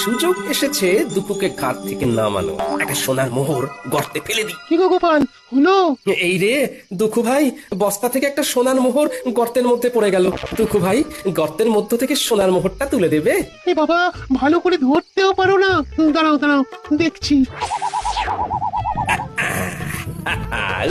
সুযোগ এসেছে দুপুকে ঘাট থেকে নামানো। একটা সোনার মোহর গর্তে ফেলে দিই। কি গো গোপাল, হলো? এই রে দুঃখু ভাই, বস্তা থেকে একটা সোনার মোহর গর্তের মধ্যে পড়ে গেল। দুঃখু ভাই, গর্তের মধ্য থেকে সোনার মোহরটা তুলে দেবে? এ বাবা, ভালো করে ধরতেও পারো না। দাঁড়াও দাঁড়াও, দেখছি।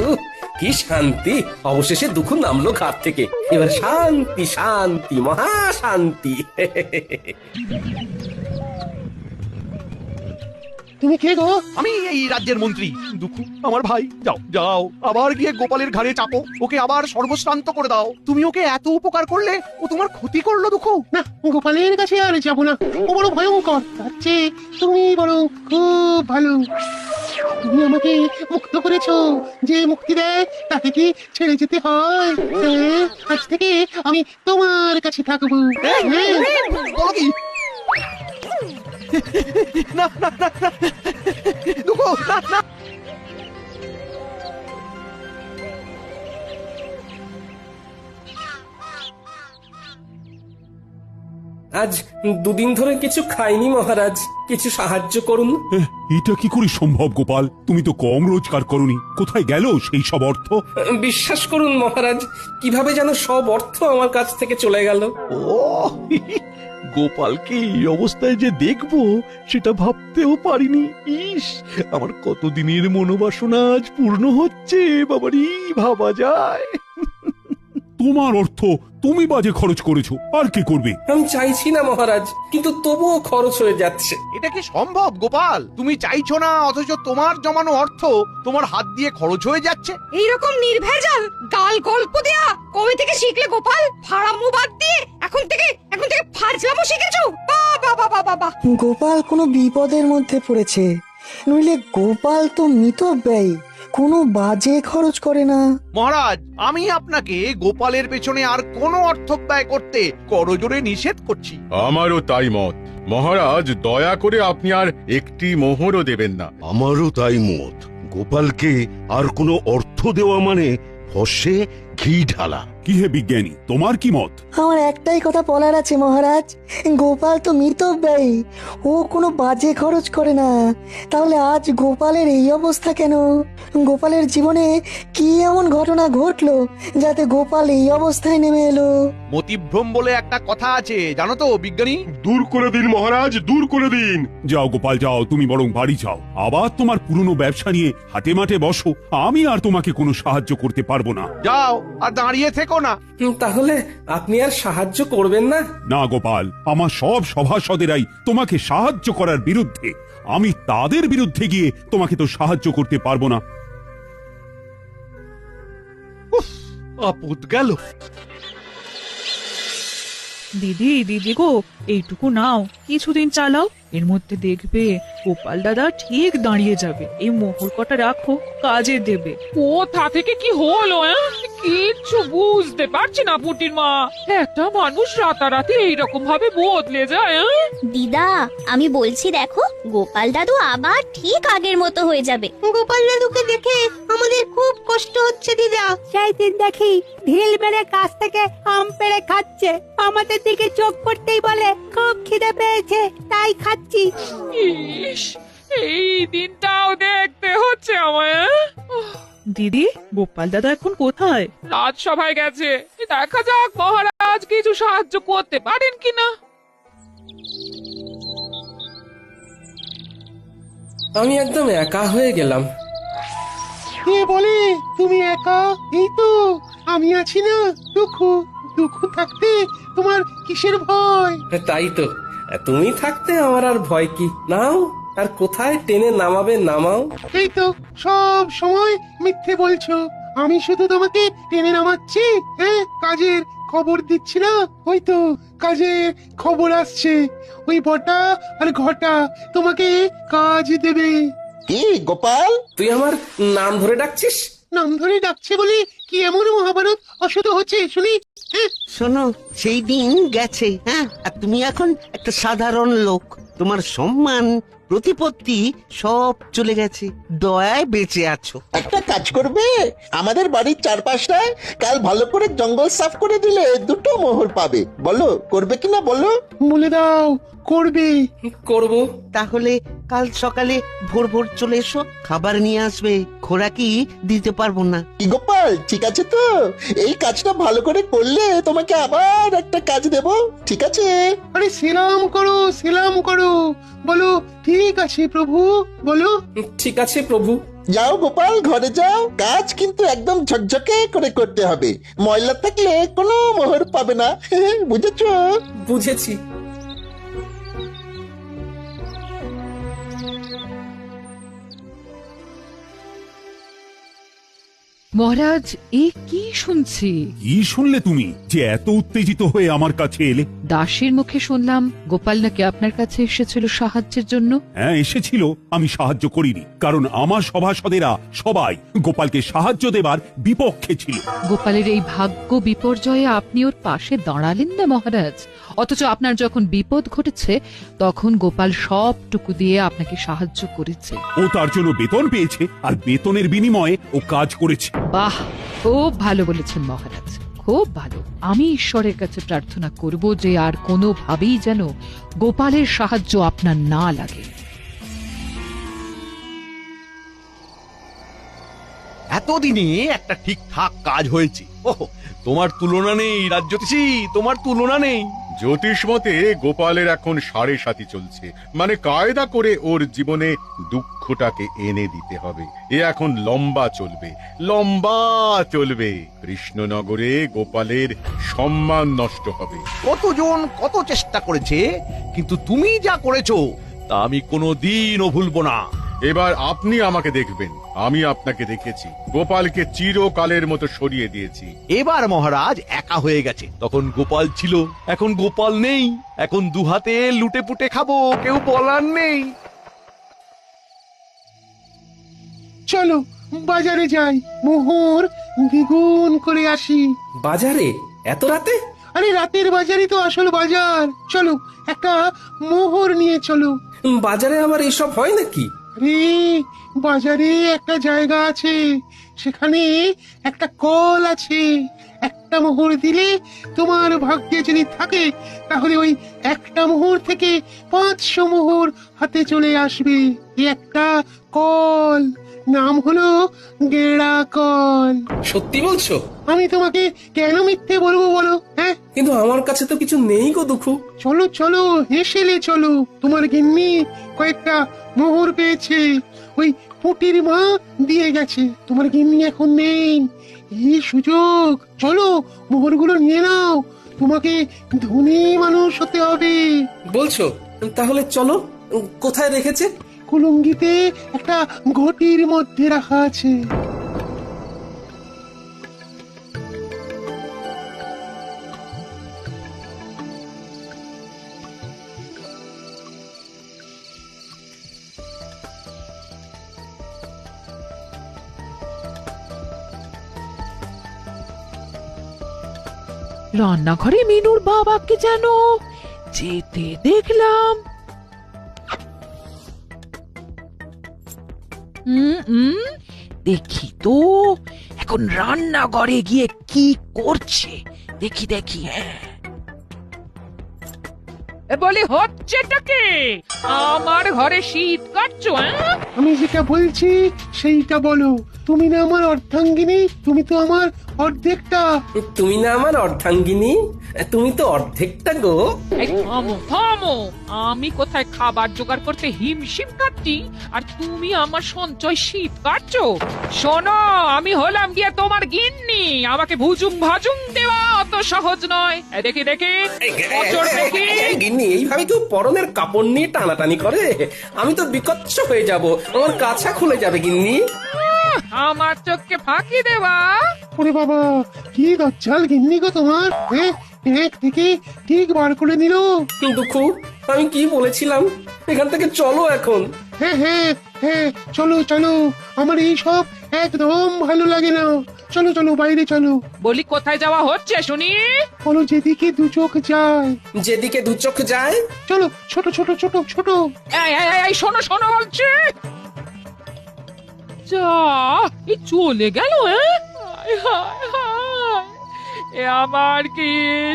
উহ, কি শান্তি! অবশেষে দুঃখ নামলো ঘাট থেকে। এবার শান্তি শান্তি, মহা শান্তি। তুমি কে গো? আমি এই রাজ্যের মন্ত্রী দুঃখু, আমার ভাই। যাও যাও, আবার গিয়ে গোপালের ঘাড়ে চাপো, ওকে আবার সর্বশ্রান্ত করে দাও। তুমি ওকে এত উপকার করলে, ও তোমার ক্ষতি করলো দুঃখু। না, গোপালের কাছে আর যাবো না, ও বড় ভয়ঙ্কর। তার চেয়ে তুমি বরং খুব ভালো। তুমি আমাকে মুক্ত করেছো, যে মুক্তি দেয় তাকে কি ছেড়ে যেতে হয়? হ্যাঁ, আজ থেকে আমি তোমার কাছে থাকবো। হ্যাঁ। বলো কি? না না না না, দুঃখু, না না। আজ দুদিন ধরে কিছু খাইনি মহারাজ, কিছু সাহায্য করুন। এটা কি করে সম্ভব গোপাল? তুমি তো কম রোজগার করনি, কোথায় গেল সেই সব অর্থ? বিশ্বাস করুন মহারাজ, কিভাবে যেন সব অর্থ আমার কাছ থেকে চলে গেল। ও, গোপালকে এই অবস্থায় যে দেখবো সেটা ভাবতেও পারিনি। ইস, আমার কতদিনের মনোবাসনা আজ পূর্ণ হচ্ছে। বাবারি, ভাবা যায়? তোমার অর্থ তুমি বাজে খরচ করেছো, আর কে করবে? আমি চাইছি না মহারাজ, কিন্তু তবুও খরচ হয়ে যাচ্ছে। এটা কি সম্ভব গোপাল? তুমি চাইছো না, অথচ তোমার জমানো অর্থ তোমার হাত দিয়ে খরচ হয়ে যাচ্ছে। এইরকম নির্ভেজাল গাল গল্প দেয়া কবে থেকে শিখলে গোপাল? ফাড়ামো বাদ দিয়ে এখন থেকে ফাজলামো শিখেছো? বাবা বাবা বাবা! গোপাল কোনো বিপদের মধ্যে পড়েছে, নইলে গোপাল তো মিতব্যয়ী, কোনো বাজে খরচ করে না। মহারাজ, আমি আপনাকে গোপালের পেছনে আর কোনো অর্থ ব্যয় করতে করজোরে নিষেধ করছি। আমারও তাই মত। মহারাজ, দয়া করে আপনি আর একটি মোহরও দেবেন না। আমারও তাই মত। গোপালকে আর কোনো অর্থ দেওয়া মানে ফসে ঘি ঢালা। কি হে বিজ্ঞানী, তোমার কি মত? আমার একটাই কথা বলার আছে মহারাজ, গোপাল তো মিতব্যয়ী, ও কোনো বাজে খরচ করে না। তাহলে আজ গোপালের এই অবস্থা কেন? গোপালের জীবনে কি এমন ঘটনা ঘটলো যাতে গোপাল এই অবস্থায় নেমে এলো? মতিভ্রম বলে একটা কথা আছে, জানো তো বিজ্ঞানী? দূর করে দিন মহারাজ, দূর করে দিন। যাও গোপাল যাও, তুমি বরং বাড়ি যাও, আবার তোমার পুরনো ব্যবসা নিয়ে হাটে মাঠে বসো। আমি আর তোমাকে কোনো সাহায্য করতে পারবো না। যাও, আর দাঁড়িয়ে থেকো না। তাহলে আপনি আর সাহায্য করবেন না? না গোপাল, আমার সব সভাসদেরাই তোমাকে সাহায্য করার বিরুদ্ধে। আমি তাদের বিরুদ্ধে গিয়ে তোমাকে তো সাহায্য করতে পারবো না। আপদ গেল। দিদি দিদি গো, এইটুকু নাও, কিছুদিন চালাও, এর মধ্যে দেখবে গোপাল দাদা ঠিক দাঁড়িয়ে যাবে। এই মোহর কটা রাখো, কাজে দেবে। কোথা থেকে কি হলো? কিচ্ছু বুঝতে পারছি না পুটির মা। একটা মানুষ রাতারাতি এইরকম ভাবে বদলে যায়। দিদা, আমি বলছি দেখো, গোপাল দাদু আবার ঠিক আগের মতো হয়ে যাবে। গোপাল দাদুকে দেখে আমাদের খুব কষ্ট হচ্ছে দিদা। সেই দিন দেখি ঢিল মেরে কাছ থেকে আম পেড়ে খাচ্ছে, আমাদের দিকে চোখ পড়তেই বলে খুব খিদে পেয়েছে তাই খাচ্ছি। ইস, এই দিনটাও দেখতে হচ্ছে আমায়। দিদি, গোপাল দাদা এখন কোথায়? রাজসভায় গেছে, দেখা যাক মহারাজ কিছু সাহায্য করতে পারেন কিনা। আমি একদম একা হয়ে গেলাম। কে বলে তুমি একা? এই তো আমি আছি না। দুঃখ দুঃখ থাকতে তোমার কিসের ভয়? তাই তো, তুমি থাকতে আমার আর ভয় কি? নাও, আর কোথায় টেনে নামাবে নামাও। এই তো সব সময় মিথ্যে বলছো। আমি শুধু তোমাকে টেনে নামাচ্ছি। হ্যাঁ, কাজের খবর দিচ্ছি না। ওই তো কাজের খবর আসছে, ওই বটা আর ঘটা তোমাকে কাজ দেবে। কি গোপাল? তুই আমার নাম ধরে ডাকছিস? নাম ধরে ডাকছে বলে কি এমন মহাভারত অশুদ্ধ হচ্ছে শুনি? হ্যাঁ? শোনো, সেই দিন গেছে, হ্যাঁ, আর তুমি এখন একটা সাধারণ লোক। তোমার সম্মান, প্রতিপত্তি সব চলে গেছে, দয়ায় বেঁচে আছো। একটা কাজ করবে, আমাদের বাড়ির চারপাশটায় কাল ভালো করে জঙ্গল সাফ করে দিলে 2টো মোহর পাবে। বলো করবে কিনা বলো? বলে দাও, করবে। করব। তাহলে কাল সকালে ভোর ভোর চলে এসো, খাবার নিয়ে আসবে, খোরাকি দিতে পারবো না। কি গোপাল, ঠিক আছে তো? এই কাজটা ভালো করে করলে তোমাকে আবার একটা কাজ দেব, ঠিক আছে? আরে সেলাম করো, সেলাম করো। বলো ঠিক আছে প্রভু, বলো। ঠিক আছে প্রভু। যাও গোপাল, ঘরে যাও। কাজ কিন্তু একদম ঝকঝকে করে করতে হবে, ময়লা থাকলে কোনো মোহর পাবে না। বুঝেছো? বুঝেছি। মহারাজ, এ কি শুনছি? কি শুনলে তুমি যে এত উত্তেজিত হয়ে আমার কাছে এলে? দাসীর মুখে শুনলাম গোপাল নাকি আপনার কাছে এসেছিল সাহায্যের জন্য। হ্যাঁ এসেছিল, আমি সাহায্য করিনি, কারণ আমার সভাসদেরা সবাই গোপালকে সাহায্য দেবার বিপক্ষে ছিল। গোপালের এই ভাগ্য বিপর্যয়ে আপনি ওর পাশে দাঁড়ালেন না মহারাজ, অথচ আপনার যখন বিপদ ঘটেছে তখন গোপাল সবটুকু দিয়ে আপনাকে সাহায্য করেছে। ও তার জন্য বেতন পেয়েছে, আর বেতনের বিনিময়ে ও কাজ করেছে। বাহ, খুব ভালো বলেছেন মহারাজ, খুব ভালো। আমি ঈশ্বরের কাছে প্রার্থনা করব যে আর কোনোভাবেই যেন গোপালের সাহায্য আপনার না লাগে। এতদিনে একটা ঠিকঠাক কাজ হয়েছে। ওহ, তোমার তুলনা নেই রাজ্যতীশী, তোমার তুলনা নেই। জ্যোতিষ মতে গোপালের এখন 7.5 চলছে, মানে কায়দা করে ওর জীবনে দুঃখটাকে এনে দিতে হবে। এ এখন লম্বা চলবে, লম্বা চলবে। কৃষ্ণনগরে গোপালের সম্মান নষ্ট হবে। কতজন কত চেষ্টা করেছে, কিন্তু তুমি যা করেছো তা আমি কোনোদিনও ভুলবো না। এবার আপনি আমাকে দেখবেন, আমি আপনাকে দেখেছি। গোপালকে চিরকালের মতো সরিয়ে দিয়েছি। এবার মহারাজ একা হয়ে গেছে, তখন গোপাল ছিল, এখন গোপাল নেই। এখন দুহাতে লুটে পুটে খাবো, কেউ বলার নেই। চলো বাজারে যাই, মোহর দ্বিগুণ করে আসি। বাজারে এত রাতে? আরে রাতের বাজারই তো আসল বাজার। চলো একটা মোহর নিয়ে চলো। বাজারে আবার এসব হয় নাকি? আরে বাজারে একটা জায়গা আছে, সেখানে একটা কল আছে। একটা মোহর দিলে তোমার ভাগ্যে যদি থাকে তাহলে ওই একটা মোহর থেকে 500 মোহর হাতে চলে আসবে। এই একটা কল, নাম হলো গেড়া কল। সত্যি বলছো? আমি তোমাকে কেন মিথ্যে বলবো বলো? হ্যাঁ, কিন্তু আমার কাছে তো কিছু নেই গো দুঃখু। চলো চলো, হেসেলে চলো। তোমার গিন্নি কয়েকটা মোহর পেয়েছে, ওই পুটির মা দিয়ে গেছে। তোমার গিন্নি এখন নেই, এই সুযোগ। চলো মোহরগুলো নিয়ে নাও, তোমাকে ধনী মানুষ হতে হবে। বলছো? তাহলে চলো। কোথায় রেখেছে? কুলুঙ্গিতে একটা ঘটির মধ্যে রাখা আছে। রান্নাঘরে মিনুর বাবাকে যেন যেতে দেখলাম। দেখি তো এখন রান্নাঘরে গিয়ে কি করছে, দেখি দেখি। হ্যাঁ, বলি হচ্ছেটা কি? আমার ঘরে শীত কাটছো? আমি যেটা বলছি সেইটা বলো। তুমি না আমার অর্ধাঙ্গিনী, তুমি তো আমার অর্ধেকটা। তুমি না আমার অর্ধাঙ্গিনী, তুমি তো অর্ধেকটা গো। এই থামো থামো, আমি কোথায় খাবার জোগাড় করতে হিমশিম কাটছি আর তুমি আমার সঞ্চয় শীত কাটছো? শোনো, আমি হলাম গিয়ে তোমার গিন্নি, আমাকে ভুজুং ভাজুং দেওয়া অত সহজ নয়। দেখি দেখি দেখি। গিন্নি এইভাবে কেউ পরনের কাপড় নিয়ে টানাটানি করে? আমি তো বিকচ্ছ হয়ে যাব, আমার কাছা খুলে যাবে গিন্নি। আমার চোখকে ফাঁকি দেওয়া? ওরে বাবা, কি দজ্জাল গিন্নি গো তোমার। এক থেকে ঠিক বার করে নিল। দুঃখু, আমি কি বলেছিলাম? এখান থেকে চলো এখন। হ্যাঁ হ্যাঁ হ্যাঁ, চলো চলো। আমার এই সব একদম ভালো লাগে না। চলো চলো বাইরে চলো। বলি কোথায় যাওয়া হচ্ছে শুনি? বলো যেদিকে দু চোখ যায়। যেদিকে দু চোখ যায়। চলো ছোট ছোট ছোট ছোট। এই শোনো শোনো বলছি। যা এই চলে গেল। হায় হায় হায়, এ আমার কি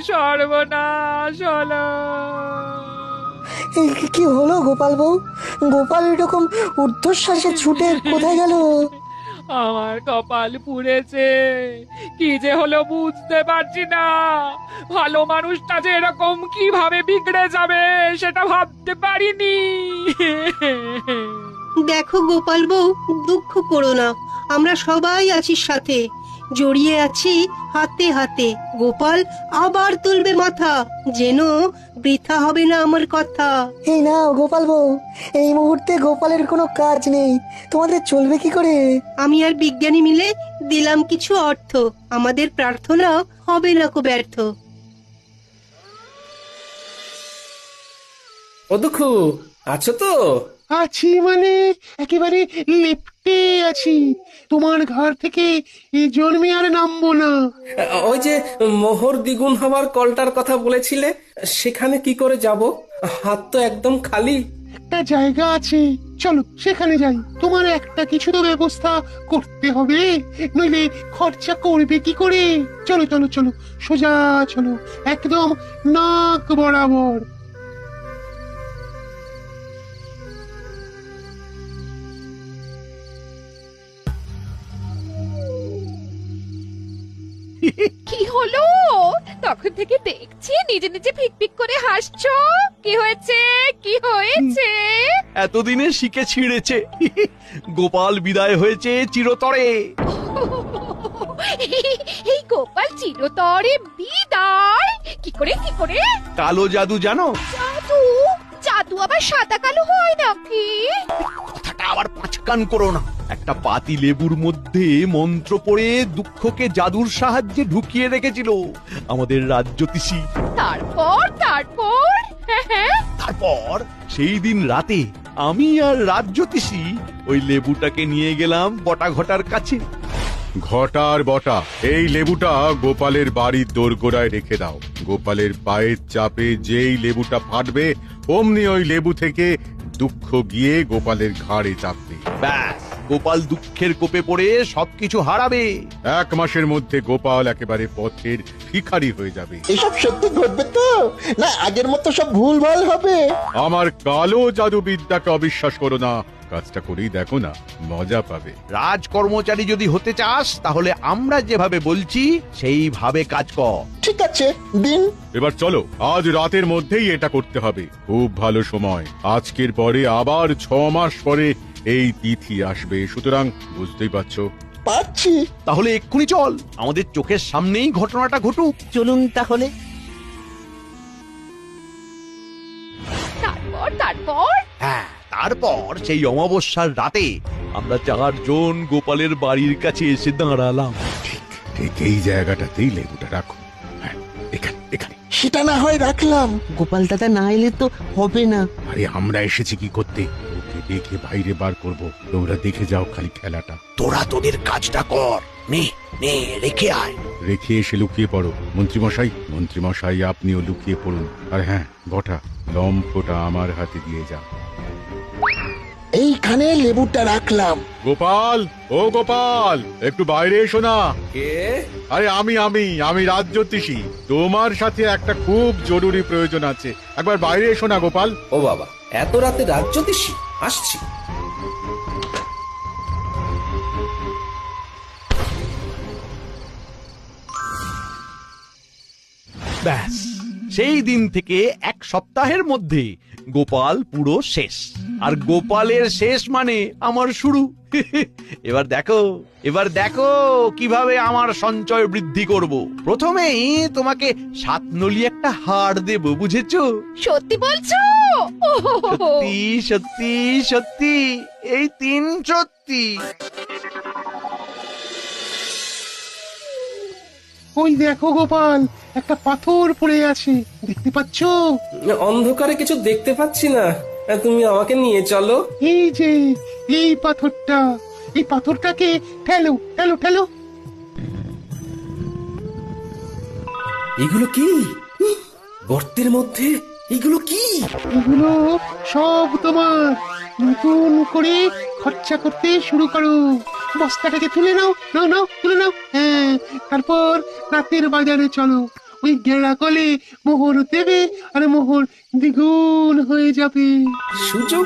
সর্বনাশ হলো। কি হলো গোপাল বউ? গোপাল এরকম ঊর্ধ্বশ্বাসে ছুটে কোথায় গেল? আমার কপাল পুড়েছে, কি যে হলো বুঝতে পারছি না। ভালো মানুষটা যে এরকম কিভাবে বিগড়ে যাবে সেটা ভাবতে পারিনি। দেখো গোপাল বউ, দুঃখ করো না, আমরা সবাই আছি সাথে, জড়িয়ে আছি হাতে হাতে। গোপাল আবার তুলবে মাথা, যেন বৃথা হবে না আমার কথা। এই নাও গোপাল বউ, এই মুহূর্তে গোপালের কোনো কাজ নেই, তোমাদের চলবে কি করে? আমি আর বিজ্ঞানী মিলে দিলাম কিছু অর্থ, আমাদের প্রার্থনা হবে না কো ব্যর্থ। ও দুঃখু, আছো তো? আছি মানে একেবারে লেপ্টে আছি। তোমার ঘর থেকে এই জন্মে আর নামবো না। ওই যে মোহর দ্বিগুণ হবার কলটার কথা বলেছিলে, সেখানে কি করে যাব? হাত তো একদম খালি। একটা জায়গা আছে, চলো সেখানে যাই। তোমার একটা কিছু তো ব্যবস্থা করতে হবে, নইলে খরচা করবে কি করে? চলো চলো চলো, সোজা চলো, একদম নাক বরাবর। কি হলো? তখন থেকে দেখছি নিজে নিজে ফিকফিক করে হাসছো। কি হয়েছে? কি হয়েছে? এতদিনে শিখে ছিঁড়েছে। গোপাল বিদায় হয়েছে চিরতরে। এই গোপাল চিরতরে বিদায়? কি করে কি করে? কালো জাদু জানো? জাদু? জাদু আবার সাদা কালো হয় নাকি? কথাটা আবার পাঁচকান করো না। একটা পাতি লেবুর মধ্যে মন্ত্র পড়ে দুঃখকে জাদুর সাহায্যে ঢুকিয়ে রেখেছিল আমাদের রাজ্যতীষী। তারপর তারপর তারপর সেই দিন রাতে আমি আর রাজ্যতীষী ওই লেবুটাকে নিয়ে গেলাম বটা ঘটার কাছে। ঘটার বটা, এই লেবুটা গোপালের বাড়ির দোরগোড়ায় রেখে দাও। গোপালের পায়ের চাপে যেই লেবুটা ফাটবে, অমনি ওই লেবু থেকে দুঃখ গিয়ে গোপালের ঘাড়ে চাপবে। ব্যাস, গোপাল দুঃখের কোপে পড়ে সবকিছু হারাবে। 1 মাসের মধ্যে গোপাল একেবারে পথের ভিখারি হয়ে যাবে। এসব সত্যি ঘটবে তো, না আগের মতো সব ভুলভাল হবে? আমার কালো জাদুবিদ্যাকে অবিশ্বাস করো না, কাজটা করেই দেখো না, মজা পাবে। রাজ কর্মচারী যদি হতে চাস তাহলে আমরা যেভাবে বলছি সেইভাবে কাজ কর। ঠিক আছে, দিন। এবার চলো, আজ রাতের মধ্যেই এটা করতে হবে। খুব ভালো সময়, আজকের পরে আবার 6 মাস পরে এই তিথি আসবে, সুতরাং বুঝতেই পারছো। পারছি। তাহলে এক্ষুনি চল, আমাদের চোখের সামনেই ঘটনাটা ঘটুক। চলুন তাহলে। তারপর তারপর হ্যাঁ, তারপর সেই অমাবস্যার রাতে আমরা 4 জন গোপালের বাড়ির কাছে এসে দাঁড়ালাম। ঠিক এই জায়গাটাতেই লেবুটা রাখো। হ্যাঁ, এখানে এখানে। সেটা না হয় রাখলাম। গোপাল দাদা না এলে তো হবে না। আরে আমরা এসেছি কি করতে? ওকে দেখে বাইরে বার করব, তোমরা দেখে যাও খালি খেলাটা। তোরা তোদের কাজটা কর, নে নে রেখে আয়। রেখে এসে লুকিয়ে পড়ো। মন্ত্রীমশাই আপনিও লুকিয়ে পড়ুন। আর হ্যাঁ বটা, লম্ফটা আমার হাতে দিয়ে যা। এইখানে লেবুটা রাখলাম। গোপাল, ও গোপাল, একটু বাইরে এসো না। কে? আরে আমি রাজ্যতীষী। তোমার সাথে একটা খুব জরুরি প্রয়োজন আছে, একবার বাইরে এসো না গোপাল। ও বাবা, এত রাতে রাজ্যতীষী? আসছি। ব্যাস, সেই দিন থেকে 1 সপ্তাহের মধ্যে গোপাল পুরো শেষ। আর গোপালের শেষ মানে আমার শুরু। এবার দেখো কিভাবে আমার সঞ্চয় বৃদ্ধি করব। প্রথমেই তোমাকে 7 নলি একটা হার দেব, বুঝেছো? সত্যি বলছো? সত্যি সত্যি সত্যি, এই 3 সত্যি। ওই দেখো গোপাল, একটা পাথর পড়ে আছে, দেখতে পাচ্ছ? অন্ধকারে কিছু দেখতে পাচ্ছি না, তুমি আমাকে নিয়ে চলো। এই যে এই পাথরটা, এই পাথরটাকে ঠেলো ঠেলো ঠেলো। এগুলো কি গর্তের মধ্যে এগুলো কি? এগুলো সব তোমার। নতুন করে খরচা করতে শুরু করো। বস্তাটাকে তুলে নাও, নাও নাও, তুলে নাও। হ্যাঁ, তারপর রাতের বাজারে চলো। ওই গেঁড়া কলে মোহর দেবে, আর মোহর দ্বিগুণ হয়ে যাবে। সুযোগ